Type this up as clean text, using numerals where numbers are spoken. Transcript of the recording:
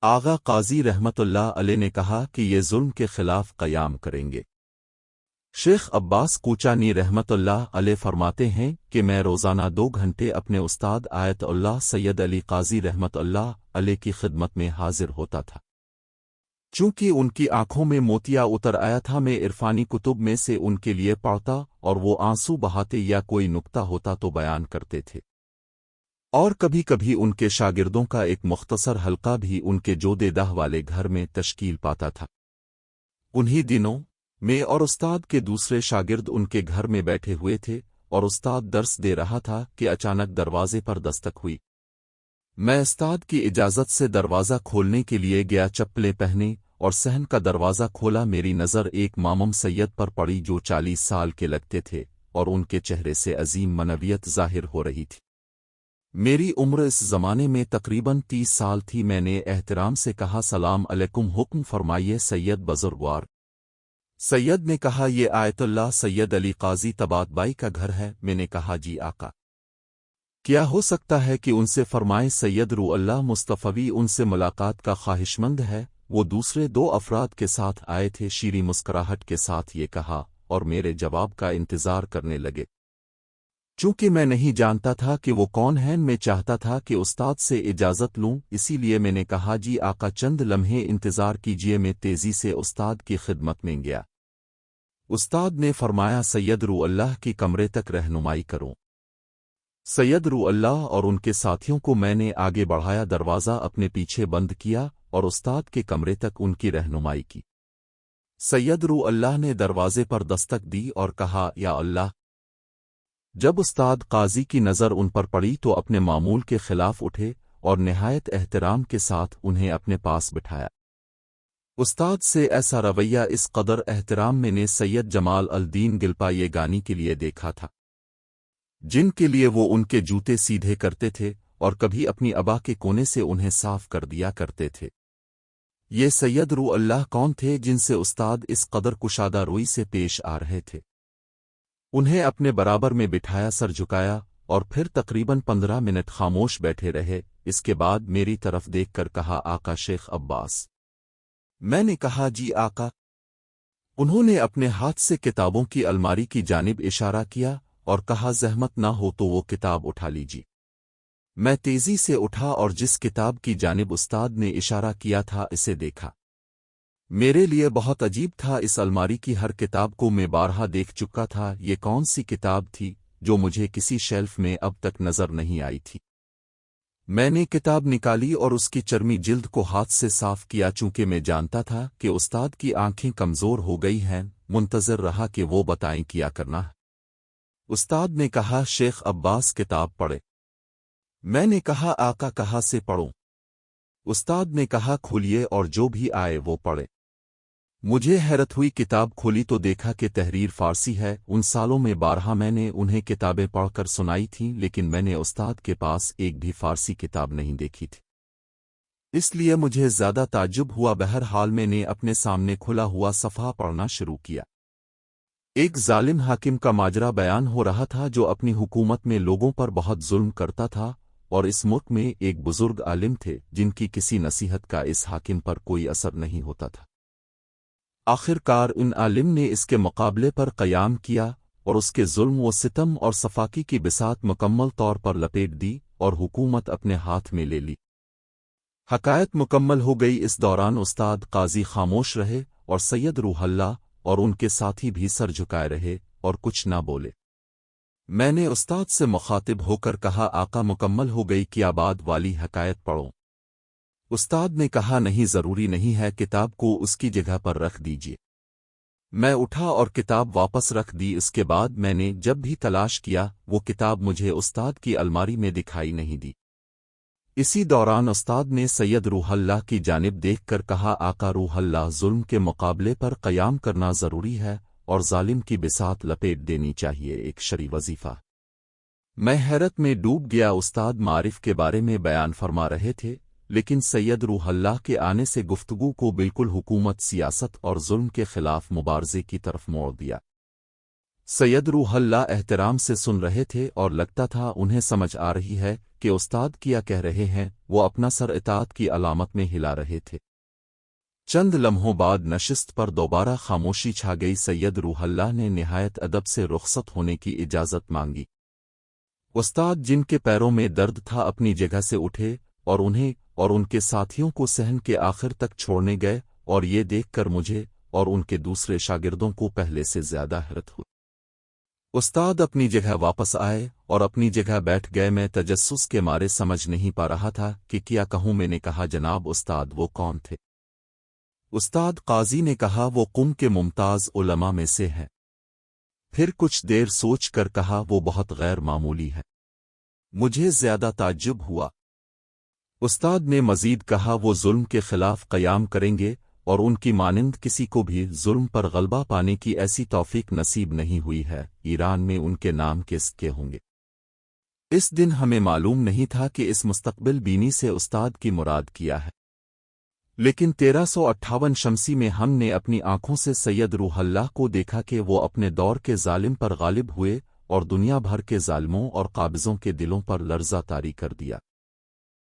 آغا قاضی رحمت اللہ علیہ نے کہا کہ یہ ظلم کے خلاف قیام کریں گے۔ شیخ عباس کوچانی رحمت اللہ علیہ فرماتے ہیں کہ میں روزانہ 2 گھنٹے اپنے استاد آیت اللہ سید علی قاضی رحمت اللہ علیہ کی خدمت میں حاضر ہوتا تھا۔ چونکہ ان کی آنکھوں میں موتیا اتر آیا تھا، میں عرفانی کتب میں سے ان کے لیے پڑھتا اور وہ آنسو بہاتے یا کوئی نکتہ ہوتا تو بیان کرتے تھے، اور کبھی کبھی ان کے شاگردوں کا ایک مختصر حلقہ بھی ان کے جودے دہ والے گھر میں تشکیل پاتا تھا۔ انہی دنوں میں اور استاد کے دوسرے شاگرد ان کے گھر میں بیٹھے ہوئے تھے اور استاد درس دے رہا تھا کہ اچانک دروازے پر دستک ہوئی۔ میں استاد کی اجازت سے دروازہ کھولنے کے لیے گیا، چپلیں پہنے اور صحن کا دروازہ کھولا۔ میری نظر ایک مامم سید پر پڑی جو 40 سال کے لگتے تھے اور ان کے چہرے سے عظیم منویت ظاہر ہو رہی تھی۔ میری عمر اس زمانے میں تقریباً 30 سال تھی۔ میں نے احترام سے کہا، سلام علیکم، حکم فرمائیے سید بزرگوار۔ سید نے کہا، یہ آیت اللہ سید علی قاضی تبادبائی کا گھر ہے۔ میں نے کہا، جی آقا، کیا ہو سکتا ہے کہ ان سے فرمائیں؟ سید روح اللہ مصطفی ان سے ملاقات کا خواہشمند ہے۔ وہ دوسرے 2 افراد کے ساتھ آئے تھے۔ شیریں مسکراہٹ کے ساتھ یہ کہا اور میرے جواب کا انتظار کرنے لگے۔ چونکہ میں نہیں جانتا تھا کہ وہ کون ہیں، میں چاہتا تھا کہ استاد سے اجازت لوں، اسی لیے میں نے کہا، جی آقا چند لمحے انتظار کیجیے۔ میں تیزی سے استاد کی خدمت میں گیا۔ استاد نے فرمایا، سید روح اللہ کی کمرے تک رہنمائی کرو۔ سید روح اللہ اور ان کے ساتھیوں کو میں نے آگے بڑھایا، دروازہ اپنے پیچھے بند کیا اور استاد کے کمرے تک ان کی رہنمائی کی۔ سید روح اللہ نے دروازے پر دستک دی اور کہا، یا اللہ۔ جب استاد قاضی کی نظر ان پر پڑی تو اپنے معمول کے خلاف اٹھے اور نہایت احترام کے ساتھ انہیں اپنے پاس بٹھایا۔ استاد سے ایسا رویہ، اس قدر احترام میں نے سید جمال الدین گلپا یہ گانی کے لیے دیکھا تھا، جن کے لیے وہ ان کے جوتے سیدھے کرتے تھے اور کبھی اپنی ابا کے کونے سے انہیں صاف کر دیا کرتے تھے۔ یہ سید روح اللہ کون تھے جن سے استاد اس قدر کشادہ روئی سے پیش آ رہے تھے؟ انہیں اپنے برابر میں بٹھایا، سر جھکایا اور پھر تقریباً 15 منٹ خاموش بیٹھے رہے۔ اس کے بعد میری طرف دیکھ کر کہا، آقا شیخ عباس۔ میں نے کہا، جی آقا۔ انہوں نے اپنے ہاتھ سے کتابوں کی الماری کی جانب اشارہ کیا اور کہا، زحمت نہ ہو تو وہ کتاب اٹھا لیجیے۔ میں تیزی سے اٹھا اور جس کتاب کی جانب استاد نے اشارہ کیا تھا اسے دیکھا۔ میرے لیے بہت عجیب تھا، اس الماری کی ہر کتاب کو میں بارہا دیکھ چکا تھا، یہ کون سی کتاب تھی جو مجھے کسی شیلف میں اب تک نظر نہیں آئی تھی؟ میں نے کتاب نکالی اور اس کی چرمی جلد کو ہاتھ سے صاف کیا، چونکہ میں جانتا تھا کہ استاد کی آنکھیں کمزور ہو گئی ہیں۔ منتظر رہا کہ وہ بتائیں کیا کرنا ہے۔ استاد نے کہا، شیخ عباس کتاب پڑھے۔ میں نے کہا، آقا کہاں سے پڑھوں؟ استاد نے کہا، کھولیے اور جو بھی آئے وہ پڑھے۔ مجھے حیرت ہوئی، کتاب کھولی تو دیکھا کہ تحریر فارسی ہے۔ ان سالوں میں بارہا میں نے انہیں کتابیں پڑھ کر سنائی تھیں، لیکن میں نے استاد کے پاس ایک بھی فارسی کتاب نہیں دیکھی تھی، اس لیے مجھے زیادہ تعجب ہوا۔ بہرحال میں نے اپنے سامنے کھلا ہوا صفحہ پڑھنا شروع کیا۔ ایک ظالم حاکم کا ماجرا بیان ہو رہا تھا جو اپنی حکومت میں لوگوں پر بہت ظلم کرتا تھا، اور اس ملک میں ایک بزرگ عالم تھے جن کی کسی نصیحت کا اس حاکم پر کوئی اثر نہیں ہوتا تھا۔ آخر کار ان عالم نے اس کے مقابلے پر قیام کیا اور اس کے ظلم و ستم اور صفاقی کی بساط مکمل طور پر لپیٹ دی اور حکومت اپنے ہاتھ میں لے لی۔ حکایت مکمل ہو گئی۔ اس دوران استاد قاضی خاموش رہے اور سید روح اللہ اور ان کے ساتھی بھی سر جھکائے رہے اور کچھ نہ بولے۔ میں نے استاد سے مخاطب ہو کر کہا، آقا مکمل ہو گئی، کیا بعد والی حکایت پڑھوں؟ استاد نے کہا، نہیں، ضروری نہیں ہے، کتاب کو اس کی جگہ پر رکھ دیجیے۔ میں اٹھا اور کتاب واپس رکھ دی۔ اس کے بعد میں نے جب بھی تلاش کیا وہ کتاب مجھے استاد کی الماری میں دکھائی نہیں دی۔ اسی دوران استاد نے سید روح اللہ کی جانب دیکھ کر کہا، آقا روح اللہ، ظلم کے مقابلے پر قیام کرنا ضروری ہے اور ظالم کی بساط لپیٹ دینی چاہیے، ایک شرعی وظیفہ۔ میں حیرت میں ڈوب گیا۔ استاد معارف کے بارے میں بیان فرما رہے تھے، لیکن سید روح اللہ کے آنے سے گفتگو کو بالکل حکومت، سیاست اور ظلم کے خلاف مبارزے کی طرف موڑ دیا۔ سید روح اللہ احترام سے سن رہے تھے اور لگتا تھا انہیں سمجھ آ رہی ہے کہ استاد کیا کہہ رہے ہیں، وہ اپنا سر اطاعت کی علامت میں ہلا رہے تھے۔ چند لمحوں بعد نشست پر دوبارہ خاموشی چھا گئی۔ سید روح اللہ نے نہایت ادب سے رخصت ہونے کی اجازت مانگی۔ استاد، جن کے پیروں میں درد تھا، اپنی جگہ سے اٹھے اور انہیں اور ان کے ساتھیوں کو صحن کے آخر تک چھوڑنے گئے، اور یہ دیکھ کر مجھے اور ان کے دوسرے شاگردوں کو پہلے سے زیادہ حیرت ہوئی۔ استاد اپنی جگہ واپس آئے اور اپنی جگہ بیٹھ گئے۔ میں تجسس کے مارے سمجھ نہیں پا رہا تھا کہ کیا کہوں۔ میں نے کہا، جناب استاد، وہ کون تھے؟ استاد قاضی نے کہا، وہ قوم کے ممتاز علماء میں سے ہیں۔ پھر کچھ دیر سوچ کر کہا، وہ بہت غیر معمولی ہے۔ مجھے زیادہ تعجب ہوا۔ استاد نے مزید کہا، وہ ظلم کے خلاف قیام کریں گے، اور ان کی مانند کسی کو بھی ظلم پر غلبہ پانے کی ایسی توفیق نصیب نہیں ہوئی ہے۔ ایران میں ان کے نام کس کے ہوں گے؟ اس دن ہمیں معلوم نہیں تھا کہ اس مستقبل بینی سے استاد کی مراد کیا ہے، لیکن 1358 شمسی میں ہم نے اپنی آنکھوں سے سید روح اللہ کو دیکھا کہ وہ اپنے دور کے ظالم پر غالب ہوئے اور دنیا بھر کے ظالموں اور قابضوں کے دلوں پر لرزہ طاری کر دیا۔